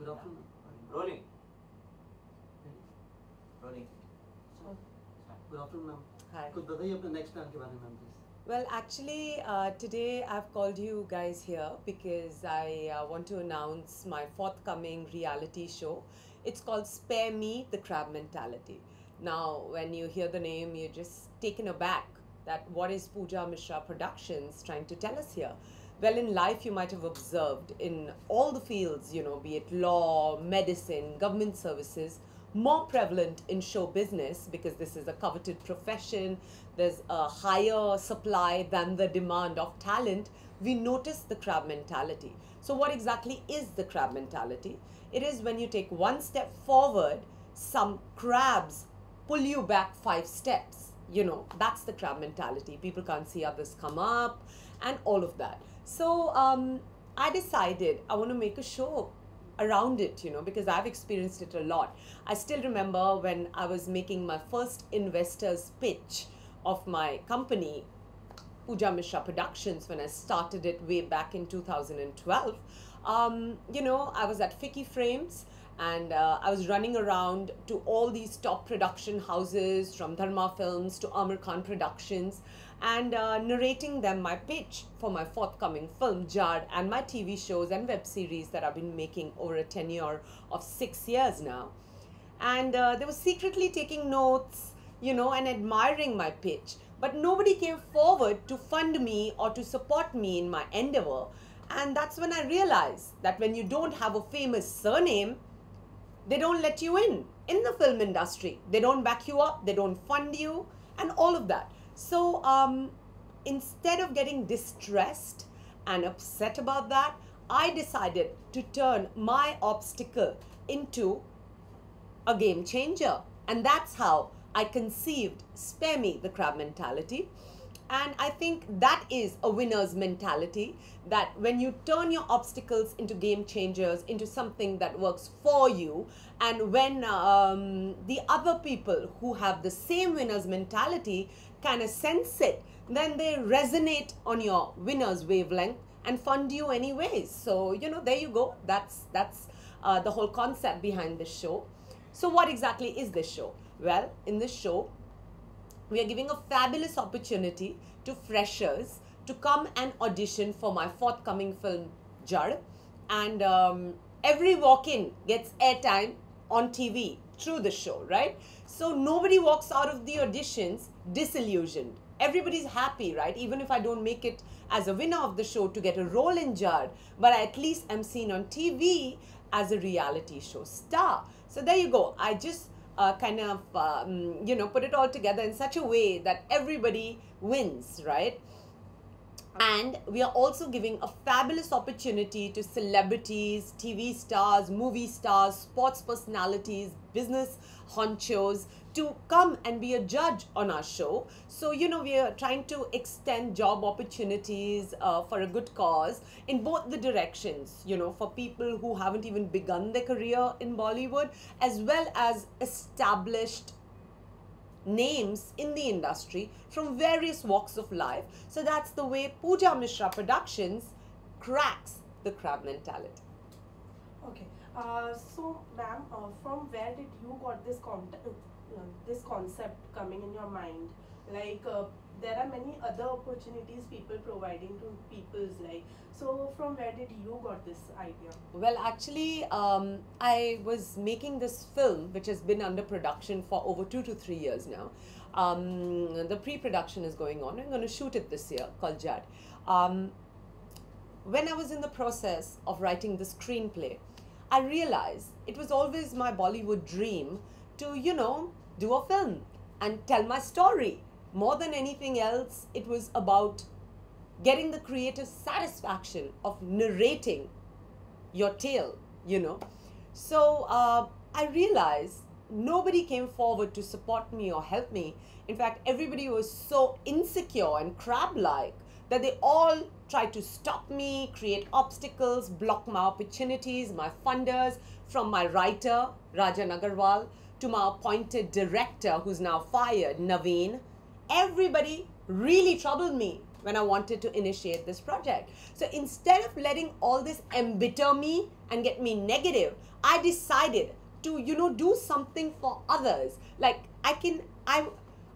Good afternoon. Rolling. Rolling. Good afternoon, ma'am. Hi. कुछ बताइए अपने next plan के बारे में, ma'am, please. Well, actually, today I've called you guys here because I want to announce my forthcoming reality show. It's called Spare Me, the Crab Mentality. Now, when you hear the name, you're just taken aback that what is Pooja Mishra Productions trying to tell us here? Well, in life, you might have observed in all the fields, you know, be it law, medicine, government services, more prevalent in show business because this is a coveted profession. There's a higher supply than the demand of talent. We notice the crab mentality. So what exactly is the crab mentality? It is when you take one step forward, some crabs pull you back 5 steps. You know, that's the crab mentality. People can't see others come up and all of that. So I decided I want to make a show around it, you know, because I've experienced it a lot. I still remember when I was making my first investors pitch of my company, Pooja Mishra Productions, when I started it way back in 2012. You know, I was at Ficky Frames and I was running around to all these top production houses from Dharma Films to Amir Khan Productions and narrating them my pitch for my forthcoming film, Jad, and my TV shows and web series that I've been making over a tenure of 6 years now. And they were secretly taking notes, you know, and admiring my pitch. But nobody came forward to fund me or to support me in my endeavor. And that's when I realized that when you don't have a famous surname, they don't let you in the film industry. They don't back you up, they don't fund you, and all of that. So instead of getting distressed and upset about that, I decided to turn my obstacle into a game changer. And that's how I conceived Spare Me, the Crab Mentality. And I think that is a winner's mentality, that when you turn your obstacles into game changers, into something that works for you, and when the other people who have the same winner's mentality kind of sense it, then they resonate on your winner's wavelength and fund you anyways. So, you know, there you go. That's the whole concept behind this show. So what exactly is this show? Well, in this show, we are giving a fabulous opportunity to freshers to come and audition for my forthcoming film, Jad. And every walk-in gets airtime on TV through the show, right? So nobody walks out of the auditions disillusioned. Everybody's happy, right? Even if I don't make it as a winner of the show to get a role in Jad, but I at least am seen on TV as a reality show star. So there you go. I just you know, put it all together in such a way that everybody wins, right? And we are also giving a fabulous opportunity to celebrities, TV stars, movie stars, sports personalities, business honchos to come and be a judge on our show. So, you know, we are trying to extend job opportunities for a good cause in both the directions, you know, for people who haven't even begun their career in Bollywood, as well as established names in the industry from various walks of life. So that's the way Pooja Mishra Productions cracks the crab mentality. Okay, so ma'am, from where did you got this this concept coming in your mind? Like there are many other opportunities people providing to people's life. So from where did you got this idea? Well, actually, I was making this film, which has been under production for over 2 to 3 years now. The pre-production is going on. I'm going to shoot it this year, called Jad. When I was in the process of writing the screenplay, I realized it was always my Bollywood dream to, you know, do a film and tell my story. More than anything else, it was about getting the creative satisfaction of narrating your tale, you know. So I realized nobody came forward to support me or help me. In fact, everybody was so insecure and crab-like that they all tried to stop me, create obstacles, block my opportunities, my funders, from my writer, Rajan Agarwal, to my appointed director, who's now fired, Naveen. Everybody really troubled me when I wanted to initiate this project. So instead of letting all this embitter me and get me negative, I decided to, do something for others. Like I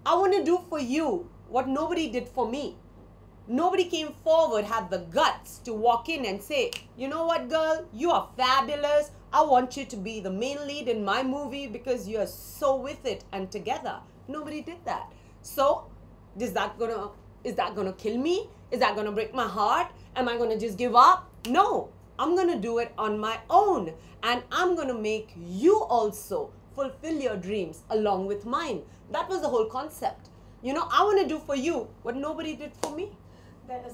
want to do for you what nobody did for me. Nobody came forward, had the guts to walk in and say, you know what, girl, you are fabulous. I want you to be the main lead in my movie because you are so with it and together. Nobody did that. So is that gonna kill me? Is that gonna break my heart? Am I gonna just give up? No, I'm gonna do it on my own, and I'm gonna make you also fulfill your dreams along with mine. That was the whole concept. I want to do for you what nobody did for me.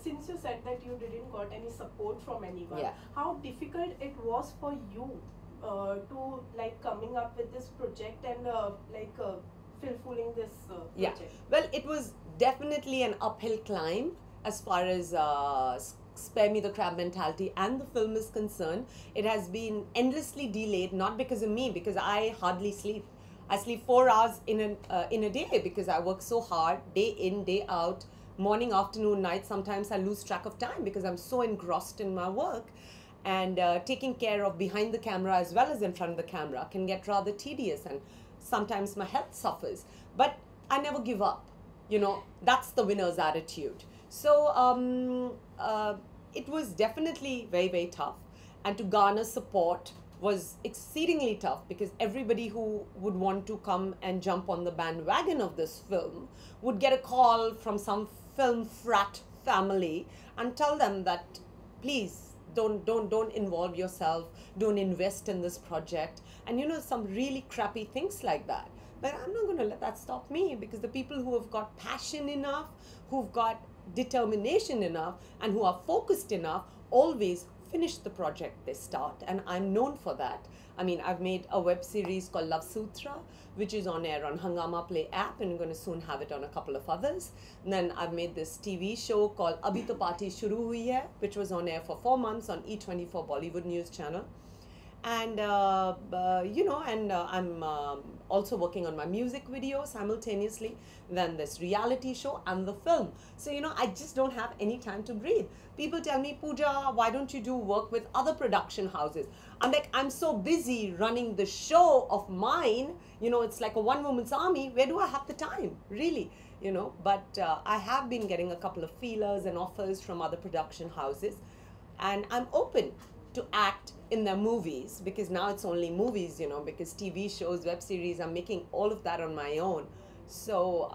Since you said that you didn't got any support from anyone, Yeah. how difficult it was for you to like coming up with this project and fulfilling this Yeah. project? Well, it was definitely an uphill climb as far as Spare Me the Crab Mentality and the film is concerned. It has been endlessly delayed, not because of me, because I hardly sleep. I sleep 4 hours in a day because I work so hard, day in, day out, morning, afternoon, night. Sometimes I lose track of time because I'm so engrossed in my work. And taking care of behind the camera as well as in front of the camera can get rather tedious, and sometimes my health suffers. But I never give up. That's the winner's attitude. So it was definitely very, very tough. And to garner support was exceedingly tough because everybody who would want to come and jump on the bandwagon of this film would get a call from some film frat family and tell them that, please, don't involve yourself, don't invest in this project, and some really crappy things like that. But I'm not going to let that stop me, because the people who have got passion enough, who've got determination enough, and who are focused enough always finish the project they start, and I'm known for that. I mean, I've made a web series called Love Sutra, which is on air on Hungama Play app, and I'm going to soon have it on a couple of others. And then I've made this TV show called Abhi To Party Shuru Hui Hai, which was on air for 4 months on E24 Bollywood News channel. And I'm also working on my music video simultaneously, then this reality show and the film. So I just don't have any time to breathe. People tell me, Pooja, why don't you do work with other production houses? I'm like, I'm so busy running the show of mine, it's like a one-woman's army. Where do I have the time, really? But I have been getting a couple of feelers and offers from other production houses, and I'm open to act in their movies, because now it's only movies, because TV shows, web series, I'm making all of that on my own. So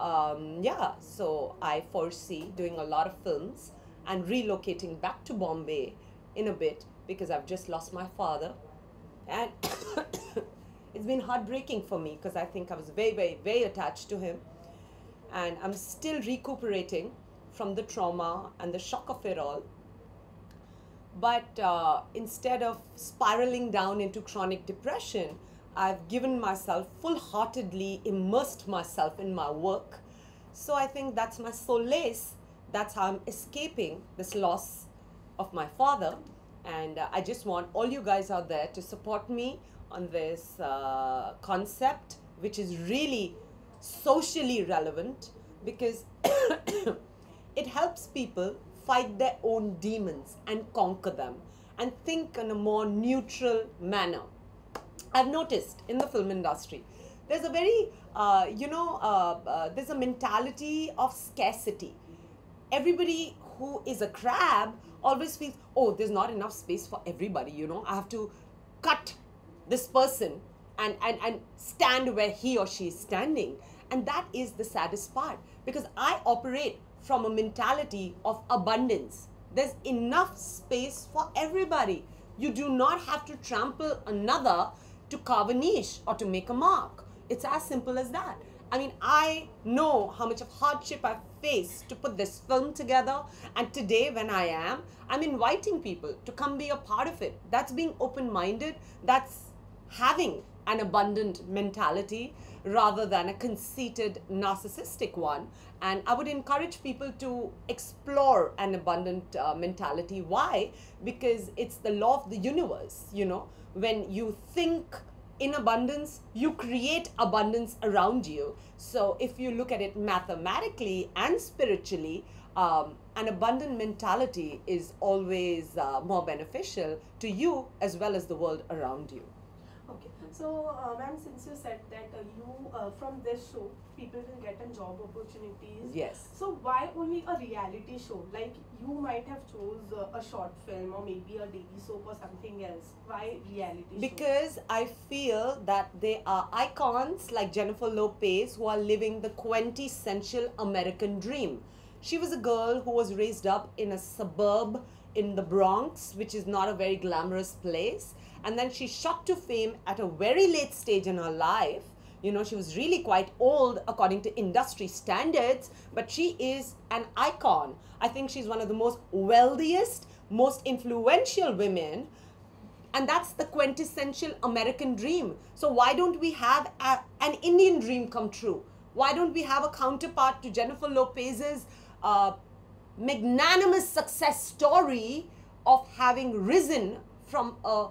so I foresee doing a lot of films and relocating back to Bombay in a bit, because I've just lost my father, and it's been heartbreaking for me because I think I was very, very, very attached to him, and I'm still recuperating from the trauma and the shock of it all. But instead of spiraling down into chronic depression, I've given myself full-heartedly, immersed myself in my work. So I think that's my solace. That's how I'm escaping this loss of my father. And I just want all you guys out there to support me on this concept, which is really socially relevant, because it helps people fight their own demons and conquer them and think in a more neutral manner. I've noticed in the film industry, there's a very, there's a mentality of scarcity. Everybody who is a crab always feels, oh, there's not enough space for everybody, I have to cut this person and stand where he or she is standing. And that is the saddest part, because I operate from a mentality of abundance. There's enough space for everybody. You do not have to trample another to carve a niche or to make a mark. It's as simple as that. I mean, I know how much of hardship I've faced to put this film together, and today when I'm inviting people to come be a part of it. That's being open-minded. That's having an abundant mentality rather than a conceited, narcissistic one. And I would encourage people to explore an abundant mentality. Why? Because it's the law of the universe, When you think in abundance, you create abundance around you. So if you look at it mathematically and spiritually, an abundant mentality is always more beneficial to you as well as the world around you. Okay, so ma'am, since you said that from this show, people will get a job opportunities. Yes. So why only a reality show? Like you might have chose a short film or maybe a daily soap or something else. Why reality show? Because I feel that they are icons like Jennifer Lopez who are living the quintessential American dream. She was a girl who was raised up in a suburb in the Bronx, which is not a very glamorous place. And then she shot to fame at a very late stage in her life. You know, she was really quite old according to industry standards, but she is an icon. I think she's one of the most wealthiest, most influential women. And that's the quintessential American dream. So why don't we have an Indian dream come true? Why don't we have a counterpart to Jennifer Lopez's magnanimous success story of having risen from a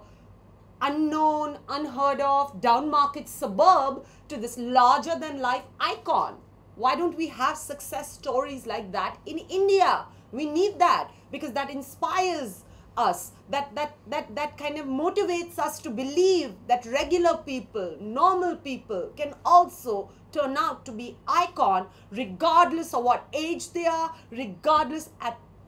unknown, unheard of, down market suburb to this larger than life icon? Why don't we have success stories like that in India? We need that because that inspires us, that kind of motivates us to believe that regular people, normal people can also turn out to be icon regardless of what age they are, regardless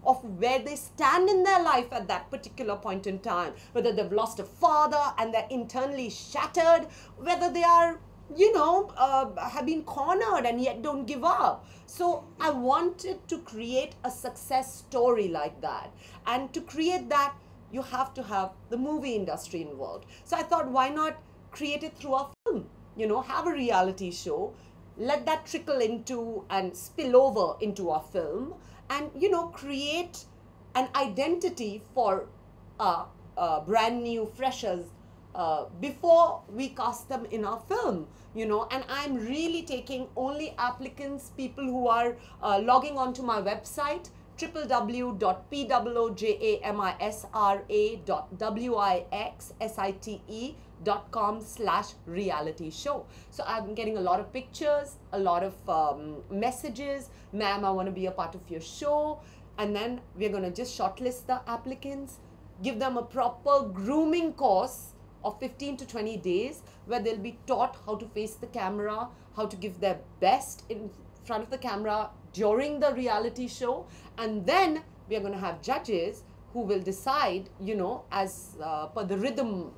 of where they stand in their life at that particular point in time, whether they've lost a father and they're internally shattered, whether they are, you know, have been cornered and yet don't give up. So I wanted to create a success story like that. And to create that, you have to have the movie industry involved. So I thought, why not create it through a film? You know, have a reality show, let that trickle into and spill over into a film, and, you know, create an identity for brand new freshers before we cast them in our film, you know. And I'm really taking only applicants, people who are logging onto my website, www.pojamisrra.com/reality show. So I'm getting a lot of pictures, a lot of messages. Ma'am, I want to be a part of your show. And then we're going to just shortlist the applicants, give them a proper grooming course of 15 to 20 days where they'll be taught how to face the camera, how to give their best in front of the camera during the reality show. And then we are going to have judges who will decide, you know, as per the rhythm.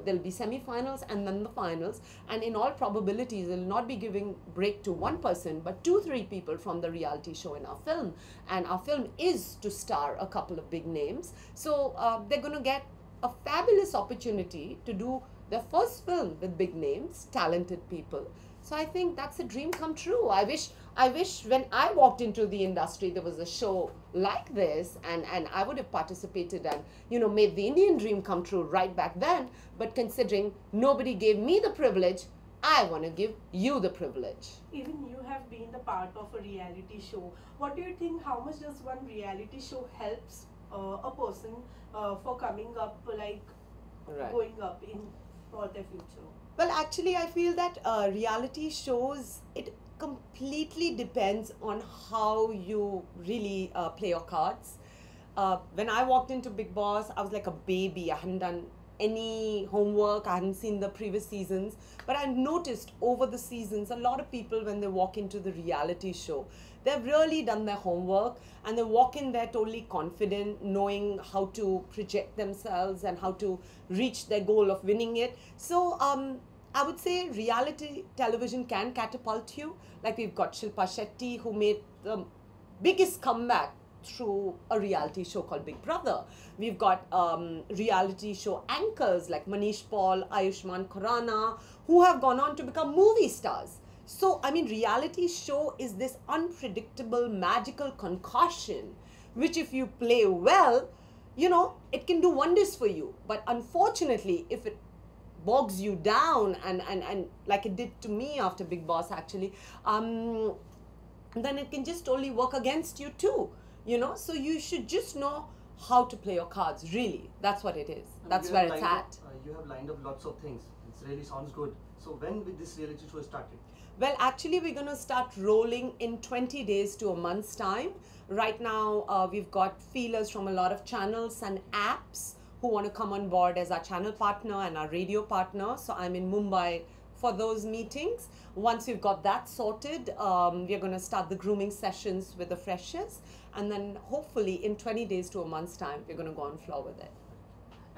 There'll be semi-finals and then the finals, and in all probabilities they'll not be giving break to one person but 2-3 people from the reality show in our film. And our film is to star a couple of big names, so they're going to get a fabulous opportunity to do their first film with big names, talented people. So I think that's a dream come true. I wish when I walked into the industry there was a show like this, and I would have participated and, you know, made the Indian dream come true right back then. But considering nobody gave me the privilege, I want to give you the privilege. Even you have been the part of a reality show. What do you think, how much does one reality show helps a person for coming up, like going up in for their future? Well, actually, I feel that reality shows, it completely depends on how you really play your cards. When I walked into Bigg Boss, I was like a baby. I hadn't done any homework. I hadn't seen the previous seasons. But I've noticed over the seasons, a lot of people, when they walk into the reality show, they've really done their homework and they walk in there totally confident, knowing how to project themselves and how to reach their goal of winning it. So I would say reality television can catapult you. Like we've got Shilpa Shetty, who made the biggest comeback through a reality show called Big Brother. We've got reality show anchors like Manish Paul, Ayushmann Khurrana, who have gone on to become movie stars. So, I mean, reality show is this unpredictable, magical concoction, which if you play well, you know, it can do wonders for you. But unfortunately, if it bogs you down and like it did to me after Bigg Boss actually, then it can just totally work against you too, you know. So you should just know how to play your cards, really. That's what it is. That's where it's at. you have lined up lots of things. It really sounds good. So when will this reality show started? Well, actually, we're going to start rolling in 20 days to a month's time. Right now, we've got feelers from a lot of channels and apps who want to come on board as our channel partner and our radio partner. So I'm in Mumbai for those meetings. Once we've got that sorted, we're going to start the grooming sessions with the freshers. And then hopefully in 20 days to a month's time, we're going to go on floor with it.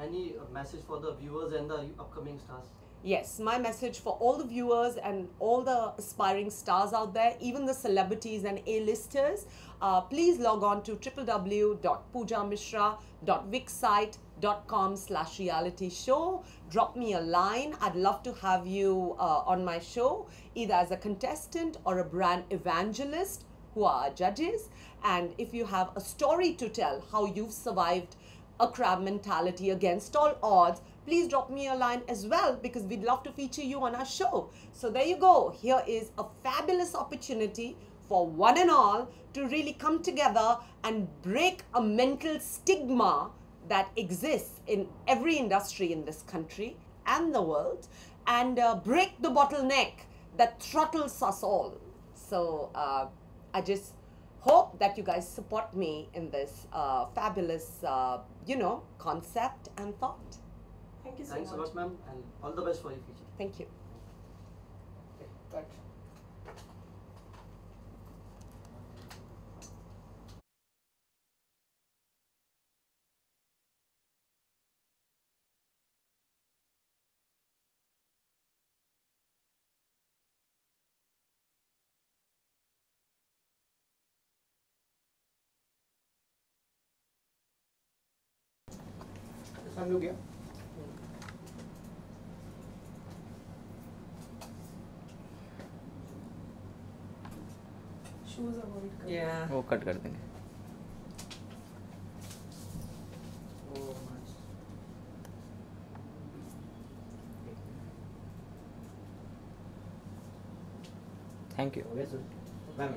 Any message for the viewers and the upcoming stars? Yes, my message for all the viewers and all the aspiring stars out there, even the celebrities and A-listers, please log on to www.poojamishra.wixsite.com/reality show. Drop me a line. I'd love to have you on my show, either as a contestant or a brand evangelist, who are our judges. And if you have a story to tell, how you've survived a crab mentality against all odds, please drop me a line as well, because we'd love to feature you on our show. So there you go. Here is a fabulous opportunity for one and all to really come together and break a mental stigma that exists in every industry in this country and the world, and break the bottleneck that throttles us all. So I just hope that you guys support me in this fabulous, concept and thought. Thank you so Thanks a much. lot, ma'am, and all the best for your future. Thank you. Cut. हम लोग गया Shoes avoid करो. Yeah. वो cut कर देंगे Oh, nice. Thank you Okay, sir. Ma'am.